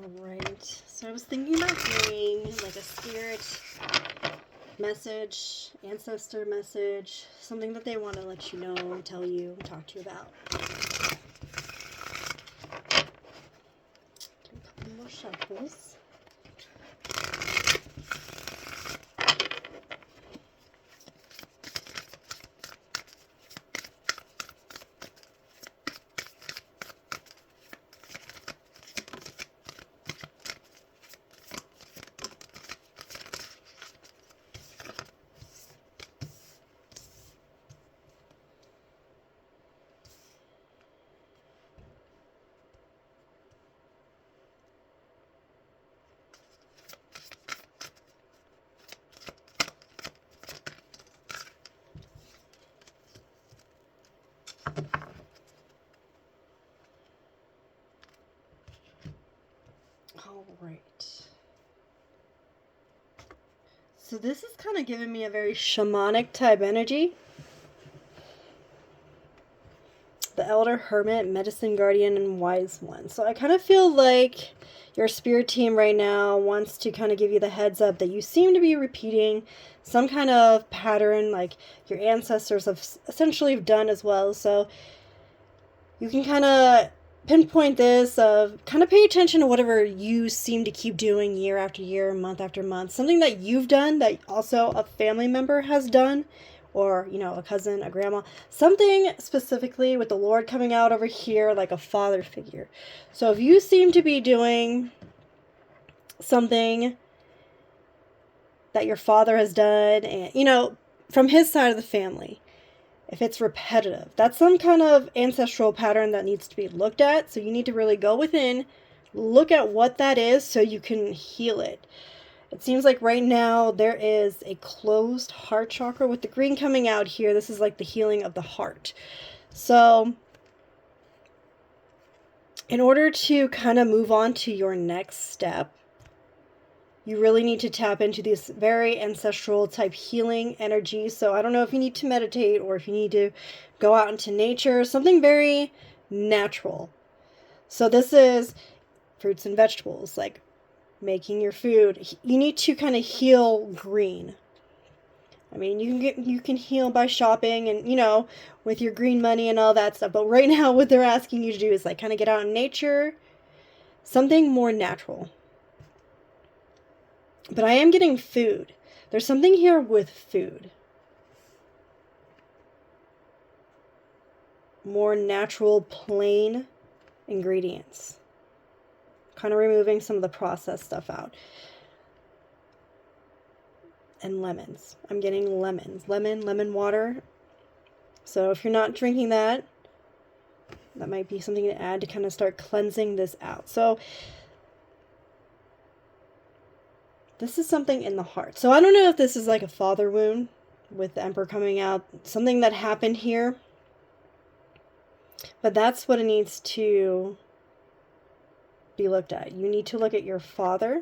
Alright, so I was thinking about doing like a spirit message, ancestor message, something that they want to let you know, tell you, talk to you about. Do a couple more shuffles. Alright. So this is kind of giving me a very shamanic type energy. The Elder, Hermit, Medicine Guardian, and Wise One. So I kind of feel like your spirit team right now wants to kind of give you the heads up that you seem to be repeating some kind of pattern like your ancestors have essentially done as well. So you can kind of pinpoint this of kind of pay attention to whatever you seem to keep doing year after year, month after month. Something that you've done that also a family member has done, or, you know, a cousin, a grandma, something specifically with the Lord coming out over here like a father figure. So if you seem to be doing something that your father has done, and, you know, from his side of the family, if it's repetitive, that's some kind of ancestral pattern that needs to be looked at. So you need to really go within, look at what that is so you can heal it. It seems like right now there is a closed heart chakra with the green coming out here. This is like the healing of the heart. So in order to kind of move on to your next step, you really need to tap into this very ancestral type healing energy. So I don't know if you need to meditate or if you need to go out into nature, something very natural. So this is fruits and vegetables, like making your food. You need to kind of heal green. I mean, you can heal by shopping and, you know, with your green money and all that stuff. But right now what they're asking you to do is like kind of get out in nature, something more natural. But I am getting food. There's something here with food. More natural, plain ingredients. Kind of removing some of the processed stuff out. And lemons. I'm getting lemons. Lemon water. So if you're not drinking that, that might be something to add to kind of start cleansing this out. So this is something in the heart. So I don't know if this is like a father wound with the Emperor coming out. Something that happened here. But that's what it needs to be looked at. You need to look at your father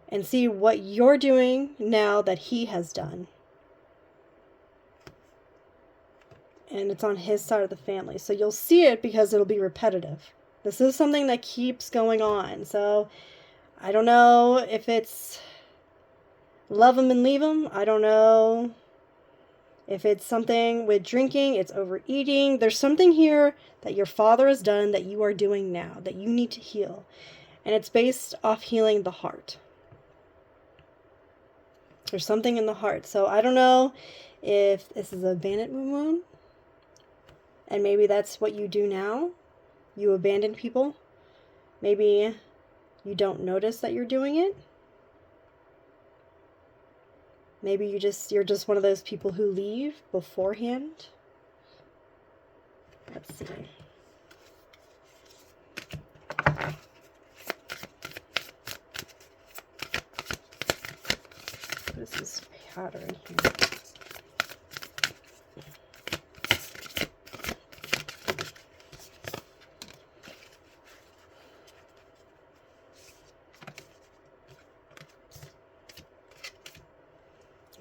and see what you're doing now that he has done. And it's on his side of the family. So you'll see it because it'll be repetitive. This is something that keeps going on. So I don't know if it's love him and leave him. I don't know if it's something with drinking, it's overeating. There's something here that your father has done that you are doing now that you need to heal. And it's based off healing the heart. There's something in the heart. So I don't know if this is a abandonment wound. And maybe that's what you do now. You abandon people. Maybe you don't notice that you're doing it. Maybe you're just one of those people who leave beforehand. Let's see. What is this pattern here?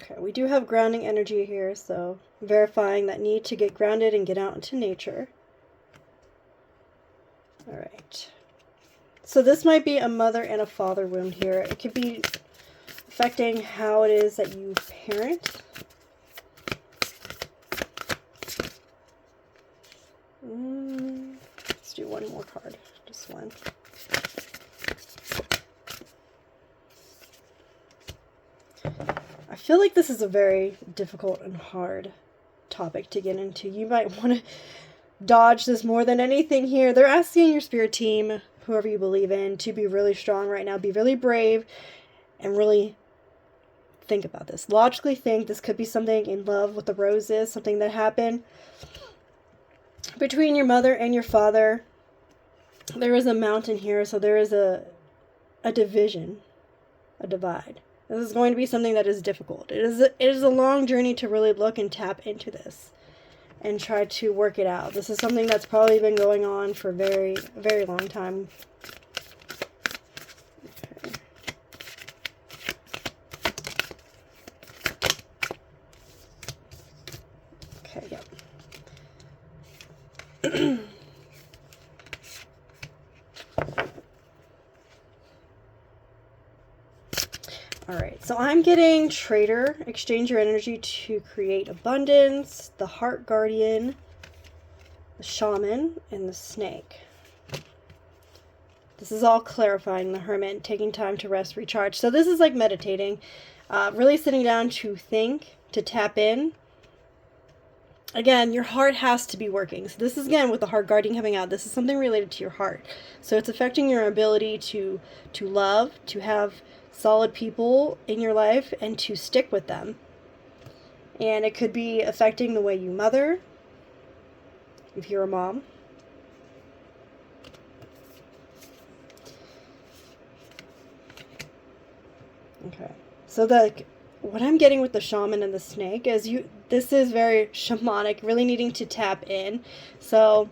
Okay, we do have grounding energy here, so verifying that need to get grounded and get out into nature. All right. So this might be a mother and a father wound here. It could be affecting how it is that you parent. Let's do one more card. Just one. I feel like this is a very difficult and hard topic to get into. You might want to dodge this more than anything here. They're asking your spirit team, whoever you believe in, to be really strong right now. Be really brave and really think about this. Logically think this could be something in love with the roses, something that happened between your mother and your father. There is a mountain here, so there is a division, a divide. This is going to be something that is difficult. It is a long journey to really look and tap into this and try to work it out. This is something that's probably been going on for a very, very long time. Okay, yep. Alright, so I'm getting Trader, exchange your energy to create abundance, the Heart Guardian, the Shaman, and the Snake. This is all clarifying the Hermit, taking time to rest, recharge. So this is like meditating, really sitting down to think, to tap in. Again, your heart has to be working. So this is, again, with the Heart Guardian coming out, this is something related to your heart. So it's affecting your ability to love, to have solid people in your life, and to stick with them. And it could be affecting the way you mother, if you're a mom. Okay. So what I'm getting with the Shaman and the Snake is this is very shamanic, really needing to tap in. So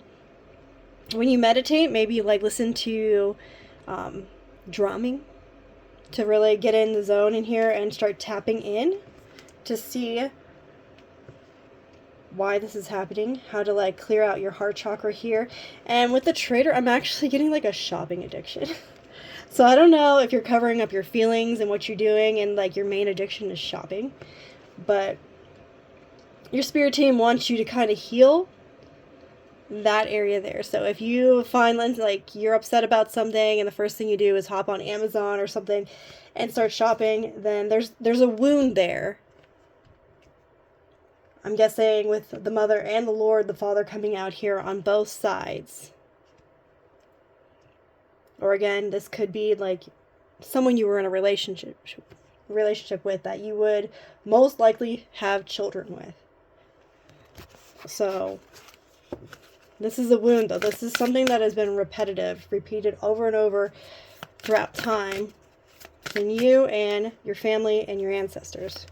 when you meditate, maybe like listen to drumming to really get in the zone in here and start tapping in to see why this is happening, how to like clear out your heart chakra here. And with the Trader, I'm actually getting like a shopping addiction. So I don't know if you're covering up your feelings and what you're doing and like your main addiction is shopping, but your spirit team wants you to kind of heal that area there. So if you find like you're upset about something and the first thing you do is hop on Amazon or something and start shopping, then there's a wound there. I'm guessing with the Mother and the Lord, the Father coming out here on both sides. Or again, this could be like someone you were in a relationship with that you would most likely have children with. So this is a wound, though. This is something that has been repeated over and over throughout time in you and your family and your ancestors.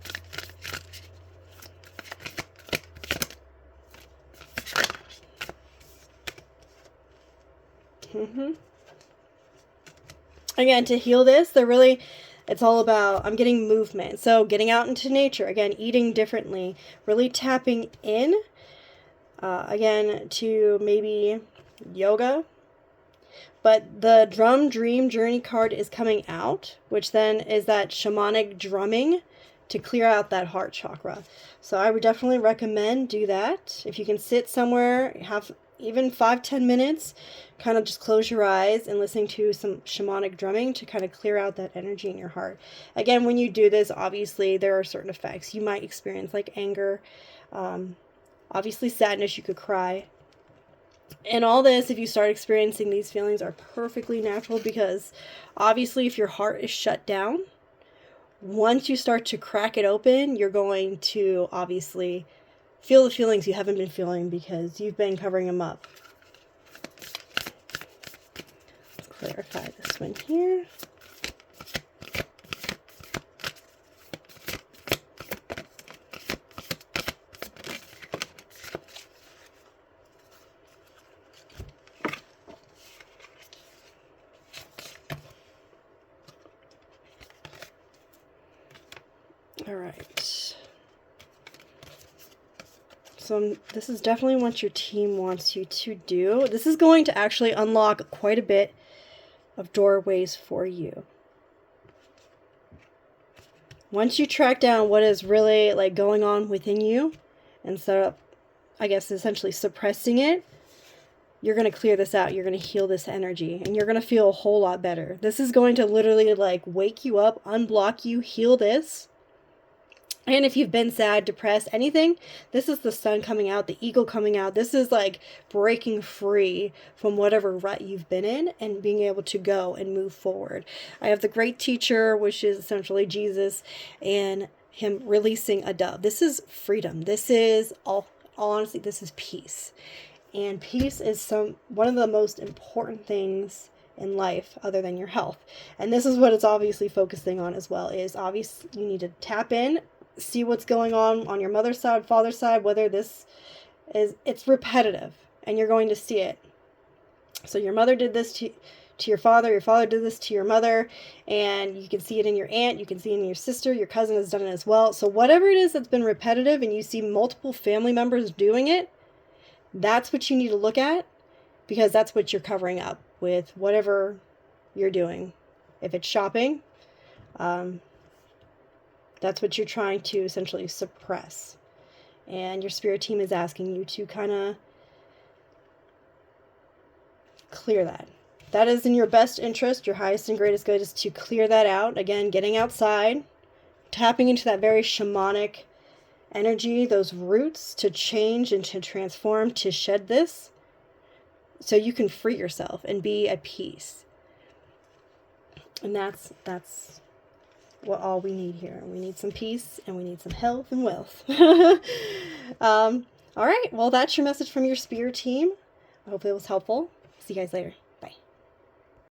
Again, to heal this, it's all about, I'm getting movement. So getting out into nature, again, eating differently, really tapping in, again, to maybe yoga. But the Drum Dream Journey card is coming out, which then is that shamanic drumming to clear out that heart chakra. So I would definitely recommend do that. If you can sit somewhere, have even 5-10 minutes, kind of just close your eyes and listening to some shamanic drumming to kind of clear out that energy in your heart. Again, when you do this, obviously there are certain effects. You might experience like anger, obviously sadness, you could cry. And all this, if you start experiencing these feelings, are perfectly natural, because obviously if your heart is shut down, once you start to crack it open, you're going to obviously feel the feelings you haven't been feeling because you've been covering them up. Let's clarify this one here. All right. So this is definitely what your team wants you to do. This is going to actually unlock quite a bit of doorways for you. Once you track down what is really like going on within you, instead of, I guess, essentially suppressing it, you're going to clear this out. You're going to heal this energy, and you're going to feel a whole lot better. This is going to literally like wake you up, unblock you, heal this. And if you've been sad, depressed, anything, this is the sun coming out, the eagle coming out. This is like breaking free from whatever rut you've been in and being able to go and move forward. I have the great teacher, which is essentially Jesus, and him releasing a dove. This is freedom. This is, all honestly, this is peace. And peace is one of the most important things in life other than your health. And this is what it's obviously focusing on as well, is obviously you need to tap in, see what's going on your mother's side, father's side, whether this is, it's repetitive, and you're going to see it. So your mother did this to your father did this to your mother, and you can see it in your aunt, you can see it in your sister, your cousin has done it as well. So whatever it is that's been repetitive and you see multiple family members doing it, that's what you need to look at, because that's what you're covering up with whatever you're doing. If it's shopping, that's what you're trying to essentially suppress. And your spirit team is asking you to kind of clear that. That is in your best interest. Your highest and greatest good is to clear that out. Again, getting outside, tapping into that very shamanic energy, those roots, to change and to transform, to shed this, so you can free yourself and be at peace. And that's what all we need here. We need some peace, and we need some health and wealth. All right, well, that's your message from your spirit team. I hope it was helpful. See you guys later.